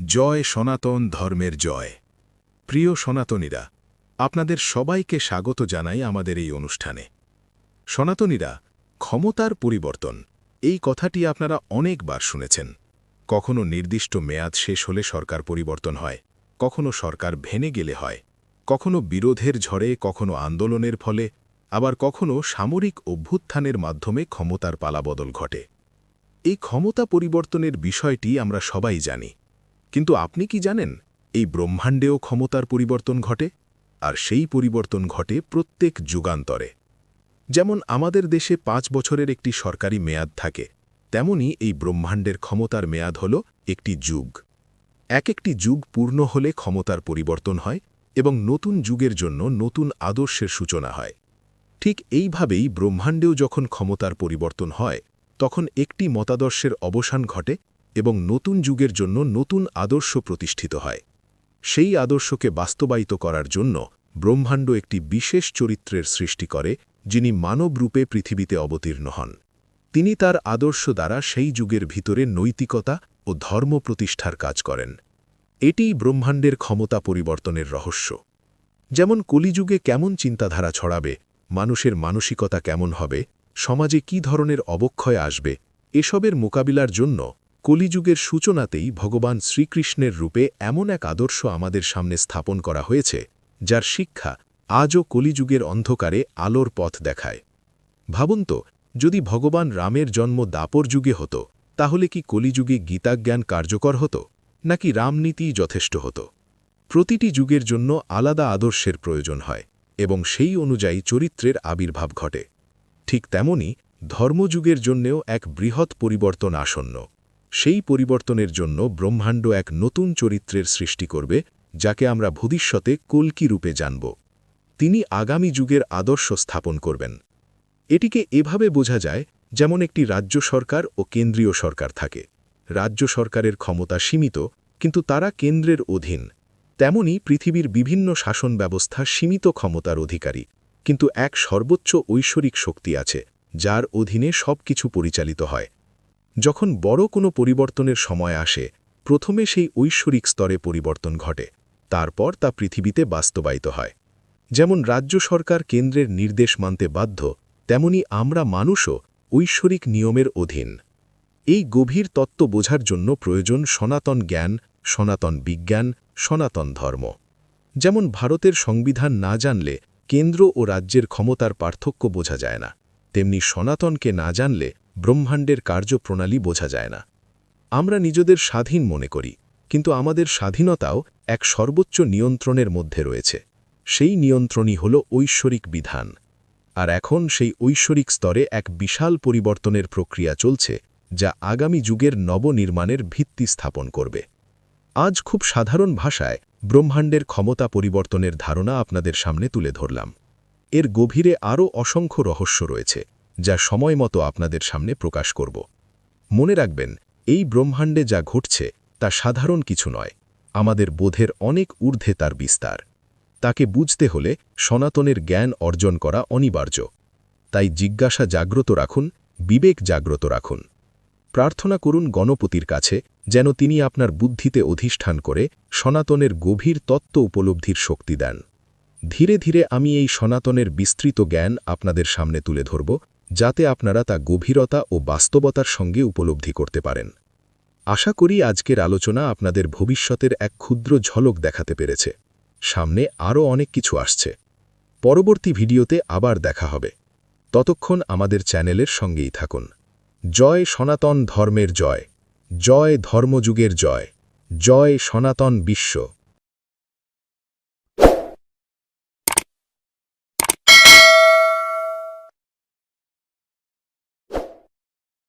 জয় সনাতন ধর্মের জয়। প্রিয় সনাতনীরা, আপনাদের সবাইকে স্বাগত জানাই আমাদের এই অনুষ্ঠানে। সনাতনীরা, ক্ষমতার পরিবর্তন, এই কথাটি আপনারা অনেকবার শুনেছেন। কখনো নির্দিষ্ট মেয়াদ শেষ হলে সরকার পরিবর্তন হয়, কখনো সরকার ভেঙে গেলে হয়, কখনো বিরোধের ঝড়ে, কখনো আন্দোলনের ফলে, আবার কখনো সামরিক অভ্যুত্থানের মাধ্যমে ক্ষমতার পালাবদল ঘটে। এই ক্ষমতা পরিবর্তনের বিষয়টি আমরা সবাই জানি, কিন্তু আপনি কি জানেন এই ব্রহ্মাণ্ডেও ক্ষমতার পরিবর্তন ঘটে? আর সেই পরিবর্তন ঘটে প্রত্যেক যুগান্তরে। যেমন আমাদের দেশে 5 বছরের একটি সরকারি মেয়াদ থাকে, তেমনি এই ব্রহ্মাণ্ডের ক্ষমতার মেয়াদ হল একটি যুগ। একটি যুগ পূর্ণ হলে ক্ষমতার পরিবর্তন হয় এবং নতুন যুগের জন্য নতুন আদর্শের সূচনা হয়। ঠিক এইভাবেই ব্রহ্মাণ্ডেও যখন ক্ষমতার পরিবর্তন হয়, তখন একটি মতাদর্শের অবসান ঘটে এবং নতুন যুগের জন্য নতুন আদর্শ প্রতিষ্ঠিত হয়। সেই আদর্শকে বাস্তবায়িত করার জন্য ব্রহ্মাণ্ড একটি বিশেষ চরিত্রের সৃষ্টি করে, যিনি মানব রূপে পৃথিবীতে অবতীর্ণ হন। তিনি তার আদর্শ দ্বারা সেই যুগের ভিতরে নৈতিকতা ও ধর্ম প্রতিষ্ঠার কাজ করেন। এটিই ব্রহ্মাণ্ডের ক্ষমতা পরিবর্তনের রহস্য। যেমন কলিযুগে কেমন চিন্তাধারা ছড়াবে, মানুষের মানসিকতা কেমন হবে, সমাজে কী ধরনের অবক্ষয় আসবে, এসবের মোকাবিলার জন্য কলিযুগের সূচনাতেই ভগবান শ্রীকৃষ্ণের রূপে এমন এক আদর্শ আমাদের সামনে স্থাপন করা হয়েছে, যার শিক্ষা আজও কলিযুগের অন্ধকারে আলোর পথ দেখায়। ভাবুন তো, যদি ভগবান রামের জন্ম দাপর যুগে হতো, তাহলে কি কলিযুগে গীতাজ্ঞান কার্যকর হতো, নাকি রামনীতিই যথেষ্ট হতো? প্রতিটি যুগের জন্য আলাদা আদর্শের প্রয়োজন হয় এবং সেই অনুযায়ী চরিত্রের আবির্ভাব ঘটে। ঠিক তেমনি ধর্মযুগের জন্যেও এক বৃহৎ পরিবর্তন আসন্ন। সেই পরিবর্তনের জন্য ব্রহ্মাণ্ড এক নতুন চরিত্রের সৃষ্টি করবে, যাকে আমরা ভবিষ্যতে কল্কি রূপে জানব। তিনি আগামী যুগের আদর্শ স্থাপন করবেন। এটিকে এভাবে বোঝা যায়, যেমন একটি রাজ্য সরকার ও কেন্দ্রীয় সরকার থাকে। রাজ্য সরকারের ক্ষমতা সীমিত, কিন্তু তারা কেন্দ্রের অধীন। তেমনি পৃথিবীর বিভিন্ন শাসন ব্যবস্থা সীমিত ক্ষমতার অধিকারী, কিন্তু এক সর্বোচ্চ ঐশ্বরিক শক্তি আছে, যার অধীনে সবকিছু পরিচালিত হয়। যখন বড় কোনো পরিবর্তনের সময় আসে, প্রথমে সেই ঐশ্বরিক স্তরে পরিবর্তন ঘটে, তারপর তা পৃথিবীতে বাস্তবায়িত হয়। যেমন রাজ্য সরকার কেন্দ্রের নির্দেশ মানতে বাধ্য, তেমনি আমরা মানুষও ঐশ্বরিক নিয়মের অধীন। এই গভীর তত্ত্ব বোঝার জন্য প্রয়োজন সনাতন জ্ঞান, সনাতন বিজ্ঞান, সনাতন ধর্ম। যেমন ভারতের সংবিধান না জানলে কেন্দ্র ও রাজ্যের ক্ষমতার পার্থক্য বোঝা যায় না, তেমনি সনাতনকে না জানলে ব্রহ্মাণ্ডের কার্যপ্রণালী বোঝা যায় না। আমরা নিজেদের স্বাধীন মনে করি, কিন্তু আমাদের স্বাধীনতাও এক সর্বোচ্চ নিয়ন্ত্রণের মধ্যে রয়েছে। সেই নিয়ন্ত্রণই হল ঐশ্বরিক বিধান। আর এখন সেই ঐশ্বরিক স্তরে এক বিশাল পরিবর্তনের প্রক্রিয়া চলছে, যা আগামী যুগের নবনির্মাণের ভিত্তি স্থাপন করবে। আজ খুব সাধারণ ভাষায় ব্রহ্মাণ্ডের ক্ষমতা পরিবর্তনের ধারণা আপনাদের সামনে তুলে ধরলাম। এর গভীরে আরও অসংখ্য রহস্য রয়েছে, যা সময়মতো আপনাদের সামনে প্রকাশ করব। মনে রাখবেন, এই ব্রহ্মাণ্ডে যা ঘটছে তা সাধারণ কিছু নয়, আমাদের বোধের অনেক ঊর্ধ্বে তার বিস্তার। তাকে বুঝতে হলে সনাতনের জ্ঞান অর্জন করা অনিবার্য। তাই জিজ্ঞাসা জাগ্রত রাখুন, বিবেক জাগ্রত রাখুন। প্রার্থনা করুন গণপতির কাছে, যেন তিনি আপনার বুদ্ধিতে অধিষ্ঠান করে সনাতনের গভীর তত্ত্ব উপলব্ধির শক্তি দেন। ধীরে ধীরে আমি এই সনাতনের বিস্তৃত জ্ঞান আপনাদের সামনে তুলে ধরব, যাতে আপনারা তা গভীরতা ও বাস্তবতার সঙ্গে উপলব্ধি করতে পারেন। আশা করি আজকের আলোচনা আপনাদের ভবিষ্যতের এক ক্ষুদ্র ঝলক দেখাতে পেরেছে। সামনে আরও অনেক কিছু আসছে। পরবর্তী ভিডিওতে আবার দেখা হবে। ততক্ষণ আমাদের চ্যানেলের সঙ্গেই থাকুন। জয় সনাতন ধর্মের জয়, জয় ধর্মযুগের জয়, জয় সনাতন বিশ্ব।